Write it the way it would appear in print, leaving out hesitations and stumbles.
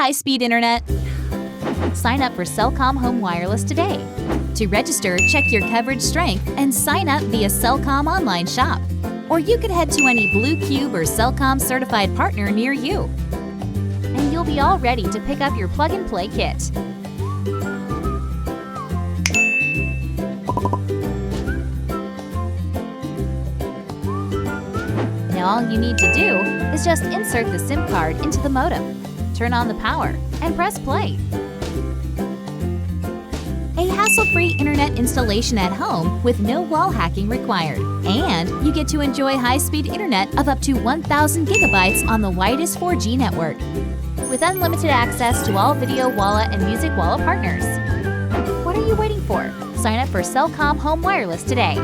high-speed internet? Sign up for Celcom Home Wireless today. To register, check your coverage strength and sign up via Celcom online shop. Or you could head to any Blue Cube or Celcom certified partner near you. And you'll be all ready to pick up your plug-and-play kit. Now all you need to do is just insert the SIM card into the modem, turn on the power, and press play. A hassle-free internet installation at home with no wall hacking required. And you get to enjoy high-speed internet of up to 1,000 gigabytes on the widest 4G network, with unlimited access to all Video Walla and Music Walla partners. What are you waiting for? Sign up for Celcom Home Wireless today.